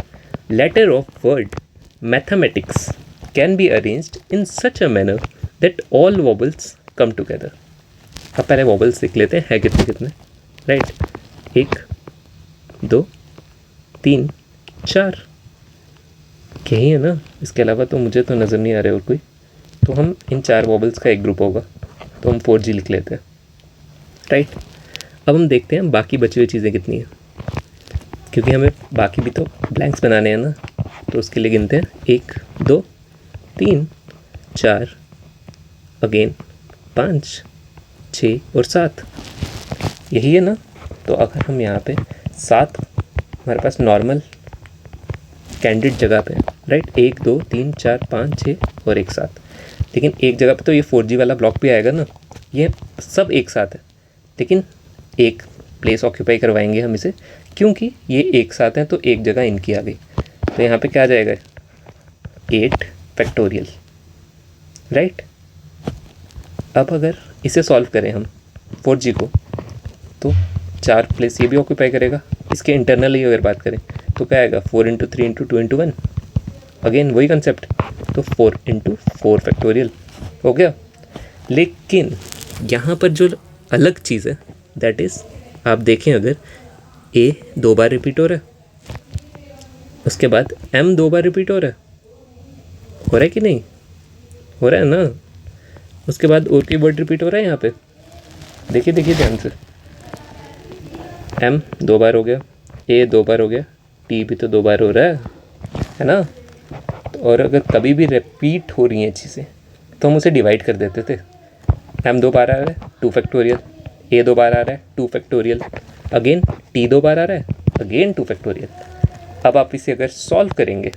letter of word mathematics can be arranged in such a manner that all vowels come together. अब पहले वॉबल्स देख लेते हैं कितने कितने, राइट। 1 2 3 4, यही है ना, इसके अलावा तो मुझे तो नज़र नहीं आ रहा और कोई। तो हम इन 4 वॉबल्स का एक ग्रुप होगा, तो हम 4G लिख लेते हैं, राइट। अब हम देखते हैं बाकी बची हुई चीज़ें कितनी हैं, क्योंकि हमें बाकी भी तो ब्लैंक्स बनाने हैं ना। तो उसके लिए गिनते हैं 1 2 3 4, अगेन 5 6 और 7, यही है ना। तो अगर हम यहाँ पे 7 हमारे पास नॉर्मल कैंडिड जगह पे, राइट, 1 2 3 4 5 6 और एक 7, लेकिन एक जगह पे तो ये 4G वाला ब्लॉक भी आएगा ना। ये सब एक साथ है, लेकिन एक प्लेस ऑक्यूपाई करवाएंगे हम इसे, क्योंकि ये एक साथ हैं तो एक जगह इनकी आ गई। तो यहाँ पे क्या आ जाएगा, 8 फैक्टोरियल, राइट। अब अगर इसे सॉल्व करें हम 4G को, तो 4 प्लेस ये भी ऑक्यूपाई करेगा। इसके इंटरनल ही अगर बात करें तो क्या आएगा, 4 इंटू 3 इंटू 2 इंटू 1, अगेन वही कंसेप्ट, तो 4 इंटू 4 फैक्टोरियल हो गया। लेकिन यहाँ पर जो अलग चीज़ है, दैट इज़, आप देखें अगर A 2 बार रिपीट हो रहा है, उसके बाद M 2 बार रिपीट हो रहा है कि नहीं, हो रहा है ना। उसके बाद और की वर्ड रिपीट हो रहा है यहाँ पे, देखिए ध्यान से, M 2 बार हो गया, A 2 बार हो गया, टी भी तो 2 बार हो रहा है ना। तो और अगर कभी भी रिपीट हो रही हैं चीज़ें तो हम उसे डिवाइड कर देते थे। m 2 बार आ रहा है 2 फैक्टोरियल, a 2 बार आ रहा है 2 फैक्टोरियल, अगेन t 2 बार आ रहा है अगेन 2 फैक्टोरियल। अब आप इसे अगर सॉल्व करेंगे,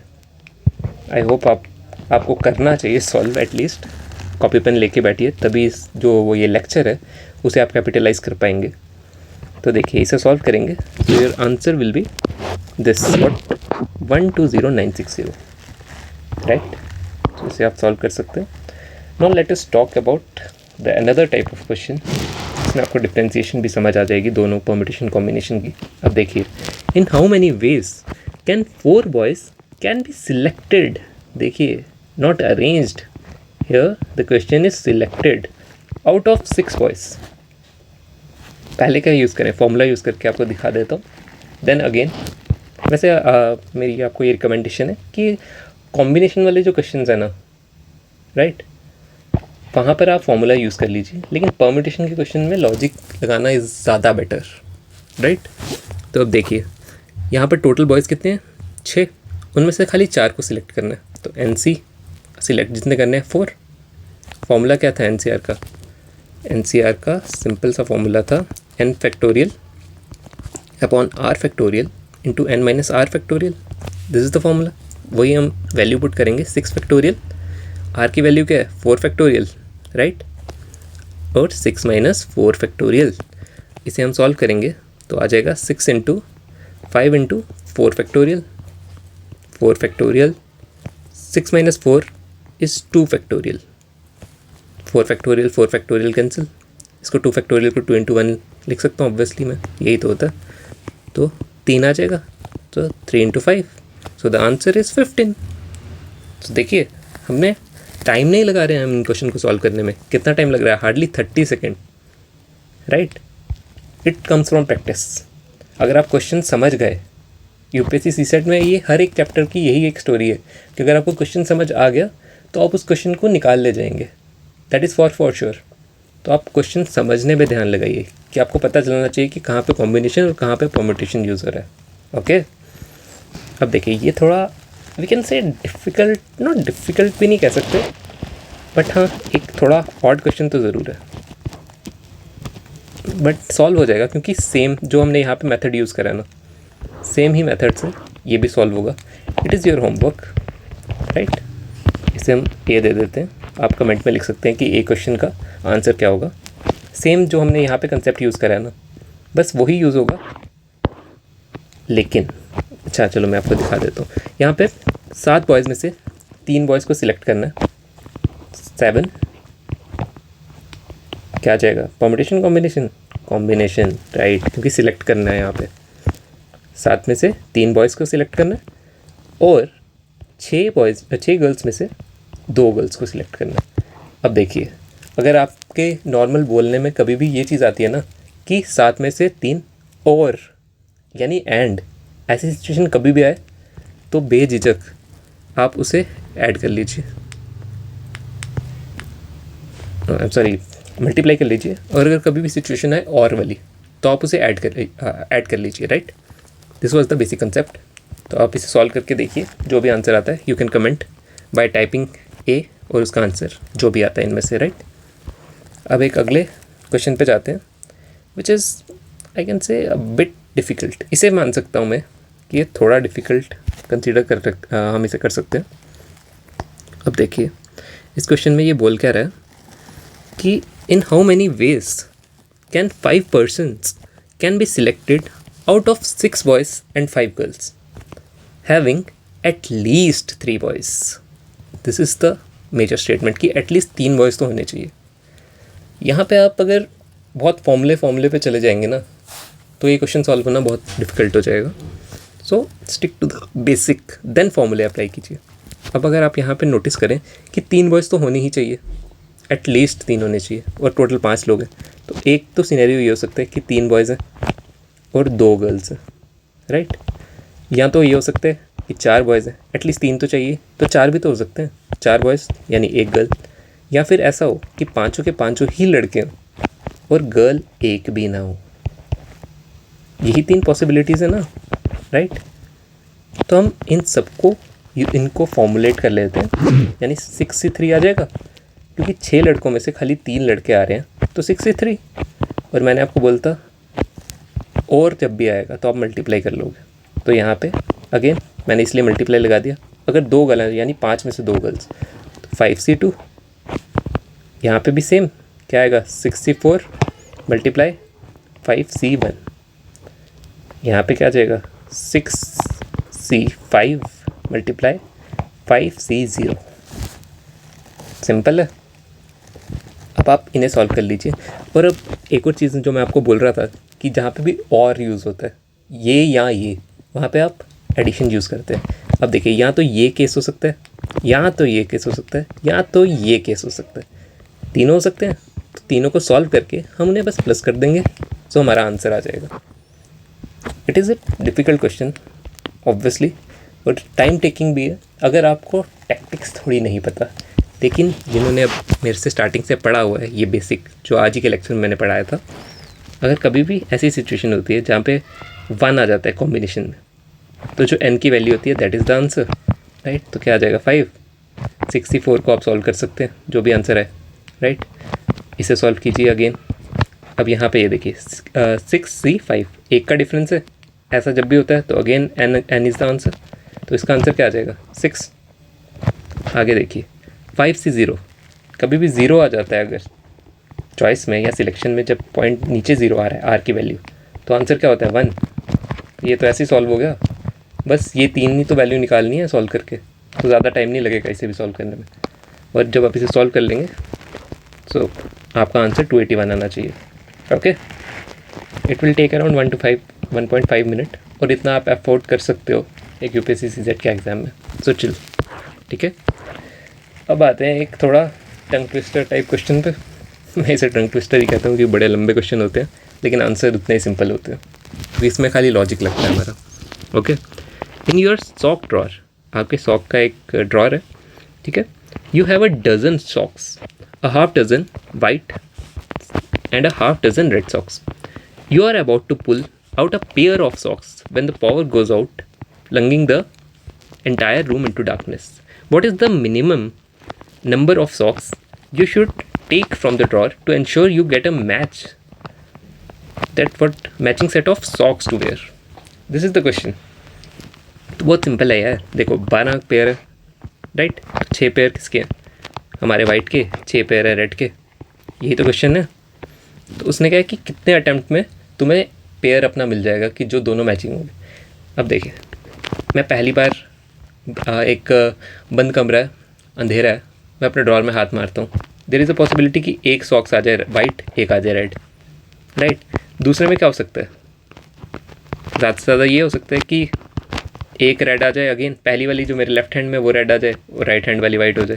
आई होप आपको करना चाहिए सॉल्व, एटलीस्ट कॉपी पेन लेके बैठिए, तभी जो वो ये लेक्चर है उसे आप कैपिटलाइज कर पाएंगे। तो देखिए इसे सॉल्व करेंगे तो your answer will be this what 120960, right. तो इसे आप सॉल्व कर सकते हैं। Now let us talk about the another type of question, इसमें आपको डिफ्रेंसिएशन भी समझ आ जाएगी दोनों परम्यूटेशन कॉम्बिनेशन की। अब देखिए, in how many ways can 4 boys can be selected. देखिए, not arranged, here the question is selected out of 6 boys. पहले क्या यूज़ करें, फॉर्मूला यूज़ करके आपको दिखा देता हूँ, देन अगेन। वैसे मेरी आपको ये रिकमेंडेशन है कि कॉम्बिनेशन वाले जो क्वेश्चंस हैं ना, राइट, वहाँ पर आप फॉर्मूला यूज़ कर लीजिए, लेकिन परम्यूटेशन के क्वेश्चन में लॉजिक लगाना इज़ ज़्यादा बेटर, राइट। तो अब देखिए यहाँ पर टोटल बॉयज़ कितने हैं, 6, उनमें से खाली 4 को सिलेक्ट करना है। तो NC सिलेक्ट जितने करने हैं 4। फॉर्मूला क्या था NCR का सिंपल सा फॉर्मूला था n factorial upon r factorial into n minus r factorial. This is the formula. वही हम वैल्यू पुट करेंगे 6 फैक्टोरियल, r की वैल्यू क्या है 4 फैक्टोरियल, राइट, और 6 माइनस 4 फैक्टोरियल। इसे हम सॉल्व करेंगे तो आ जाएगा 6 into 5 into 4 factorial, 4 factorial, 6 minus 4 is 2 factorial, 4 factorial 4 factorial cancel, इसको 2 फैक्टोरियल को 2 इंटू 1 लिख सकता हूँ ऑब्वियसली मैं, यही तो होता है। तो 3 आ जाएगा, तो 3 into 5, so the answer is 15। तो देखिए हमने टाइम नहीं लगा रहे हैं हम इन क्वेश्चन को सॉल्व करने में। कितना टाइम लग रहा है, hardly 30 second, right. It comes from practice. अगर आप क्वेश्चन समझ गए, यूपीएससी सीसेट में ये हर एक चैप्टर की यही एक स्टोरी है कि अगर आपको क्वेश्चन समझ आ गया तो आप उस क्वेश्चन को निकाल ले जाएंगे, दैट इज़ फॉर श्योर। तो आप क्वेश्चन समझने में ध्यान लगाइए कि आपको पता चलना चाहिए कि कहाँ पे कॉम्बिनेशन और कहाँ पे परम्यूटेशन यूज़ हो रहा है, ओके। अब देखिए ये थोड़ा we can say difficult, not difficult भी नहीं कह सकते, बट हाँ एक थोड़ा ऑड क्वेश्चन तो ज़रूर है, बट सॉल्व हो जाएगा क्योंकि सेम जो हमने यहाँ पे मेथड यूज़ करा है ना, सेम ही मेथड से ये भी सॉल्व होगा। It is your homework, right. इसे हम ए दे देते हैं, आप कमेंट में लिख सकते हैं कि ए क्वेश्चन का आंसर क्या होगा। सेम जो हमने यहाँ पे कंसेप्ट यूज़ करा है ना, बस वही यूज़ होगा, लेकिन अच्छा चलो मैं आपको दिखा देता हूँ। यहाँ पे 7 बॉयज़ में से 3 बॉयज़ को सिलेक्ट करना है, 7 क्या आ जाएगा, परम्यूटेशन कॉम्बिनेशन, राइट, क्योंकि सिलेक्ट करना है यहाँ पे। 7 में से 3 बॉयज़ को सिलेक्ट करना है और 6 गर्ल्स में से 2 गर्ल्स को सिलेक्ट करना है। अब देखिए अगर आपके नॉर्मल बोलने में कभी भी ये चीज़ आती है ना कि 7 में से 3 और यानी एंड, ऐसी सिचुएशन कभी भी आए तो बेझिझक आप उसे ऐड कर लीजिए, सॉरी मल्टीप्लाई कर लीजिए। और अगर कभी भी सिचुएशन आए और वाली तो आप उसे ऐड कर लीजिए, right. This was the basic concept. तो आप इसे सॉल्व करके देखिए, जो भी आंसर आता है you can comment by typing A और उसका आंसर जो भी आता है इनमें से, राइट। अब एक अगले क्वेश्चन पे जाते हैं which is I can say a bit difficult. इसे मान सकता हूँ मैं कि ये थोड़ा डिफ़िकल्ट कंसिडर हम इसे कर सकते हैं। अब देखिए इस क्वेश्चन में ये बोल क्या रहा है कि in how many ways can 5 persons can be selected out of 6 boys and 5 girls having at least 3 boys. This is the major statement कि एटलीस्ट 3 बॉयज़ तो होने चाहिए। यहाँ पे आप अगर बहुत फॉर्मूले पे चले जाएंगे ना तो ये क्वेश्चन सॉल्व करना बहुत डिफ़िकल्ट हो जाएगा। So stick to the basic, then फॉर्मूले अप्लाई कीजिए। अब अगर आप यहाँ पे नोटिस करें कि 3 बॉयज़ तो होने ही चाहिए, एटलीस्ट 3 होने चाहिए, और टोटल 5 लोग हैं, तो एक तो सिनेरियो ये हो सकता है कि 3 बॉयज़ हैं और 2 गर्ल्स हैं, राइट। या तो ये हो सकता है कि 4 बॉयज़ हैं, एटलीस्ट 3 तो चाहिए, तो 4 भी तो हो सकते हैं, 4 बॉयज़ यानी 1 गर्ल। या फिर ऐसा हो कि 5 के 5 ही लड़के हों और गर्ल एक भी ना हो। यही 3 पॉसिबिलिटीज़ है ना, राइट। तो हम इन सबको इनको फॉर्मुलेट कर लेते हैं, यानी 6C3 आ जाएगा, क्योंकि 6 लड़कों में से खाली 3 लड़के आ रहे हैं तो 6C3। और मैंने आपको बोलता और जब भी आएगा तो आप मल्टीप्लाई कर लोगे, तो यहाँ पे अगेन मैंने इसलिए मल्टीप्लाई लगा दिया। अगर 2 गर्ल हैं यानी 5 में से 2 गर्ल्स तो 5C2। यहाँ पे भी सेम क्या आएगा 6C4 मल्टीप्लाई 5C1। यहाँ पे क्या आ जाएगा 6C5 मल्टीप्लाई 5C0। सिंपल है। अब आप इन्हें सॉल्व कर लीजिए। और अब एक और चीज़ जो मैं आपको बोल रहा था कि जहाँ पे भी और यूज़ होता है ये या ये, वहाँ पे आप एडिशन यूज़ करते हैं। अब देखिए यहाँ तो ये केस हो सकता है, यहाँ तो ये केस हो सकता है, यहाँ तो ये केस हो सकता है, तीनों हो सकते हैं। तो तीनों को सॉल्व करके हम उन्हें बस प्लस कर देंगे तो हमारा आंसर आ जाएगा। It is a difficult question obviously, और टाइम टेकिंग भी है अगर आपको टैक्टिक्स थोड़ी नहीं पता। लेकिन जिन्होंने अब मेरे से स्टार्टिंग से पढ़ा हुआ है ये बेसिक जो आज ही के लेक्चर में मैंने पढ़ाया था, अगर कभी भी ऐसी सिचुएशन होती है जहाँ पे 1 आ जाता है कॉम्बिनेशन में, तो जो n की वैल्यू होती है that is the answer, right. तो क्या आ जाएगा 5। 64 को आप सॉल्व कर सकते हैं जो भी आंसर है, राइट। इसे सॉल्व कीजिए अगेन। अब यहाँ पे ये देखिए 6C5 1 का डिफरेंस है, ऐसा जब भी होता है तो again n is the answer. तो इसका आंसर क्या आ जाएगा 6। आगे देखिए 5C0, कभी भी 0 आ जाता है अगर चॉइस में या सिलेक्शन में, जब पॉइंट नीचे 0 आ रहा है r की वैल्यू, तो आंसर क्या होता है 1। ये तो ऐसे ही सॉल्व हो गया, बस ये 3 ही तो वैल्यू निकालनी है सॉल्व करके, तो ज़्यादा टाइम नहीं लगेगा इसे भी सॉल्व करने में। और जब आप इसे सॉल्व कर लेंगे तो आपका आंसर 281 आना चाहिए। Okay, it will take around 1.5 minute, और इतना आप अफोर्ड कर सकते हो एक यूपीएससी सीजेट के एग्ज़ाम में। सो चिल, ठीक है। अब आते हैं एक थोड़ा टंग ट्विस्टर टाइप क्वेश्चन पे। मैं इसे टंग ट्विस्टर ही कहता हूँ क्योंकि बड़े लंबे क्वेश्चन होते हैं लेकिन आंसर उतने ही सिंपल होते हैं, तो इसमें खाली लॉजिक लगता है हमारा। Okay, in your sock drawer, आपके सॉक का एक ड्रॉर है, ठीक है। You have a dozen socks, a half dozen white and a half dozen red socks. You are about to pull out a pair of socks when the power goes out, plunging the entire room into darkness. What is the minimum number of socks you should take from the drawer to ensure you get a matching set of socks to wear? This is the question. तो बहुत simple है यार। देखो 12 pair है, right. 6 pair किसके हैं? हमारे white के, 6 पेयर है रेड के। यही तो क्वेश्चन है। तो उसने कहा कि कितने अटैम्प्ट में तुम्हें पेयर अपना मिल जाएगा कि जो दोनों मैचिंग होंगे। अब देखिए, मैं पहली बार एक बंद कमरा है, अंधेरा है, मैं अपने ड्रॉर में हाथ मारता हूँ, देयर इज़ अ पॉसिबिलिटी कि एक सॉक्स आ जाए वाइट, एक आ जाए रेड, राइट। दूसरे में क्या हो सकता है? ज़्यादा से ज़्यादा ये हो सकता है कि एक रेड आ जाए, अगेन पहली वाली जो मेरे लेफ्ट हैंड में वो रेड आ जाए और राइट हैंड वाली वाइट हो जाए।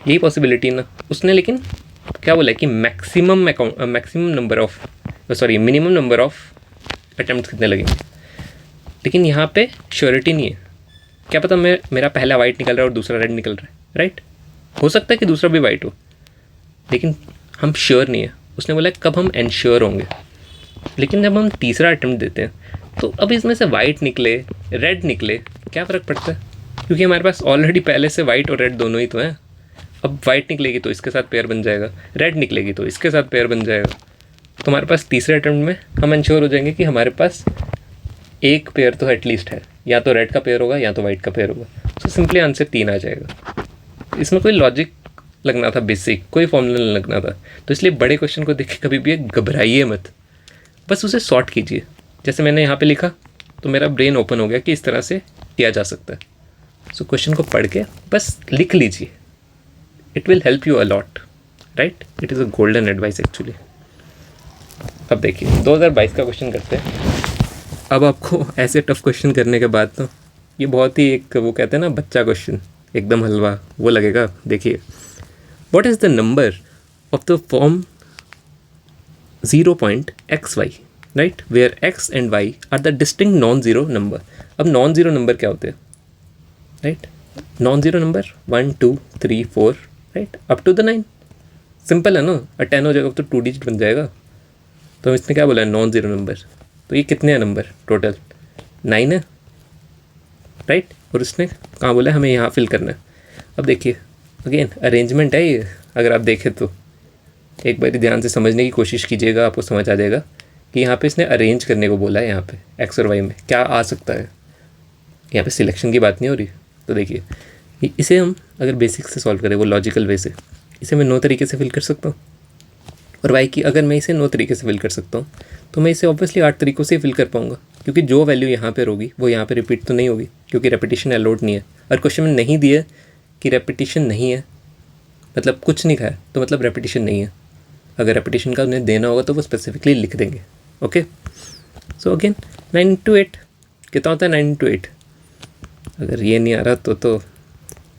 यही पॉसिबिलिटी ना उसने, लेकिन क्या बोला कि मिनिमम नंबर ऑफ अटेम्प्ट कितने लगेंगे। लेकिन यहाँ पे श्योरिटी नहीं है, क्या पता मेरा पहला वाइट निकल रहा है और दूसरा रेड निकल रहा है, राइट। हो सकता है कि दूसरा भी वाइट हो, लेकिन हम श्योर नहीं है। उसने बोला कब हम एनश्योर होंगे। लेकिन जब हम तीसरा अटेम्प्ट देते हैं तो अब इसमें से वाइट निकले रेड निकले क्या फ़र्क पड़ता है, क्योंकि हमारे पास ऑलरेडी पहले से वाइट और रेड दोनों ही तो हैं। अब वाइट निकलेगी तो इसके साथ पेयर बन जाएगा, रेड निकलेगी तो इसके साथ पेयर बन जाएगा। तो हमारे पास तीसरे अटेम्प्ट में हम इंश्योर हो जाएंगे कि हमारे पास एक पेयर तो एटलीस्ट है, या तो रेड का पेयर होगा या तो वाइट का पेयर होगा। तो सिंपली आंसर 3 आ जाएगा। इसमें कोई लॉजिक लगना था, बेसिक कोई फॉर्मूला नहीं लगना था। तो इसलिए बड़े क्वेश्चन को देख के कभी भी घबराइए मत, बस उसे सॉर्ट कीजिए। जैसे मैंने यहाँ पे लिखा तो मेरा ब्रेन ओपन हो गया कि इस तरह से किया जा सकता है। सो क्वेश्चन को पढ़ के बस लिख लीजिए, it will help you a lot, right. It is a golden advice actually. अब देखिए 2022 का क्वेश्चन करते हैं। अब आपको ऐसे टफ क्वेश्चन करने के बाद तो ये बहुत ही एक वो कहते हैं ना बच्चा क्वेश्चन, एकदम हलवा वो लगेगा। देखिए, what is the number of the form 0.xy, right, where x and y are the distinct non zero number. अब नॉन ज़ीरो नंबर क्या होते हैं, right. Non zero number 1 2 3 4, right, up to the 9। Simple है ना, 10 हो जाएगा तो 2 digit बन जाएगा। तो इसने क्या बोला है नॉन ज़ीरो नंबर। तो ये कितने हैं नंबर टोटल? 9 है। राइट, और उसने कहाँ बोला हमें यहाँ फिल करना है। अब देखिए अगेन अरेंजमेंट है ये, अगर आप देखें तो एक बार ध्यान से समझने की कोशिश कीजिएगा, आपको समझ आ जाएगा कि यहाँ पे इसने अरेंज करने को बोला है। यहाँ पे एक्स और वाई में क्या आ सकता है, यहाँ पे सिलेक्शन की बात नहीं हो रही। तो देखिए इसे हम अगर बेसिक से सॉल्व करें, वो लॉजिकल वे से, इसे मैं 9 तरीके से फिल कर सकता हूँ, और वाई की अगर मैं इसे 9 तरीके से फिल कर सकता हूँ तो मैं इसे ऑब्वियसली 8 तरीक़ों से फिल कर पाऊँगा, क्योंकि जो वैल्यू यहाँ पे होगी वो यहाँ पे रिपीट तो नहीं होगी, क्योंकि रेपिटेशन अलाउड नहीं है। और क्वेश्चन में नहीं दिया कि रेपिटेशन नहीं है, मतलब कुछ नहीं खाया तो मतलब रेपिटेशन नहीं है। अगर रेपिटेशन का उन्हें देना होगा तो वो स्पेसिफिकली लिख देंगे। ओके, सो अगेन 9 into 8 कितना होता है? 9 into 8। अगर ये नहीं आ रहा तो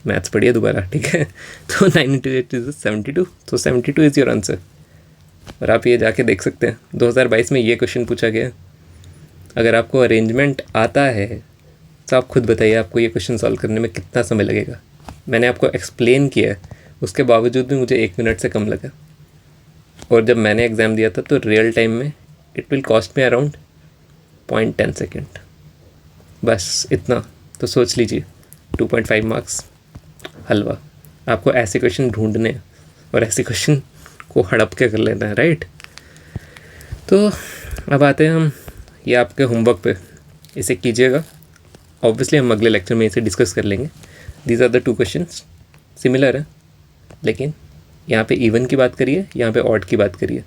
मैथ्स पढ़िए दोबारा, ठीक है। तो 9 into 8 इज 72, तो 72 इज़ योर आंसर। और आप ये जाके देख सकते हैं 2022 में ये क्वेश्चन पूछा गया। अगर आपको अरेंजमेंट आता है तो आप खुद बताइए आपको ये क्वेश्चन सॉल्व करने में कितना समय लगेगा। मैंने आपको एक्सप्लेन किया है, उसके बावजूद भी मुझे 1 मिनट से कम लगा। और जब मैंने एग्ज़ाम दिया था तो रियल टाइम में इट विल कॉस्ट में अराउंड 0.10 सेकेंड, बस इतना। तो सोच लीजिए 2.5 मार्क्स हलवा। आपको ऐसे क्वेश्चन ढूंढने हैं और ऐसे क्वेश्चन को हड़प के कर लेना है, राइट। तो अब आते हैं हम ये आपके होमवर्क पे, इसे कीजिएगा। ऑब्वियसली हम अगले लेक्चर में इसे डिस्कस कर लेंगे। These are the 2 questions, similar है, लेकिन यहाँ पे इवन की बात करिए, यहाँ पे ऑड की बात करिए।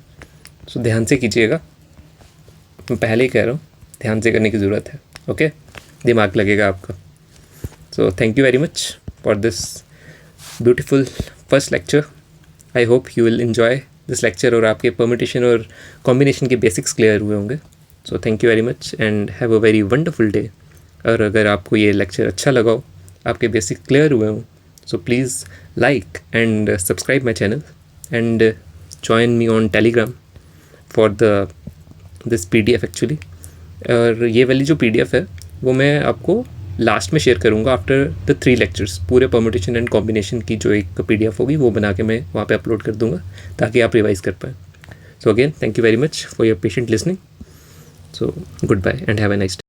सो ध्यान से कीजिएगा, मैं पहले ही कह रहा हूँ ध्यान से करने की ज़रूरत है। ओके, दिमाग लगेगा आपका। So thank you very much for this beautiful first lecture. I hope you will enjoy this lecture और आपके परमिटेशन और कॉम्बिनेशन के बेसिक्स क्लियर हुए होंगे। So thank you very much and have a very wonderful day. और अगर आपको ये लेक्चर अच्छा लगा हो, आपके बेसिक क्लियर हुए हों, so please like and subscribe my channel and join me on Telegram for this PDF actually। और ये वाली जो PDF है वो मैं आपको लास्ट में शेयर करूँगा आफ्टर द 3 लेक्चर्स। पूरे परम्यूटेशन एंड कॉम्बिनेशन की जो एक PDF होगी वो बना के मैं वहाँ पे अपलोड कर दूँगा ताकि आप रिवाइज कर पाएँ। So again thank you very much for your patient listening. So good bye and have a nice day.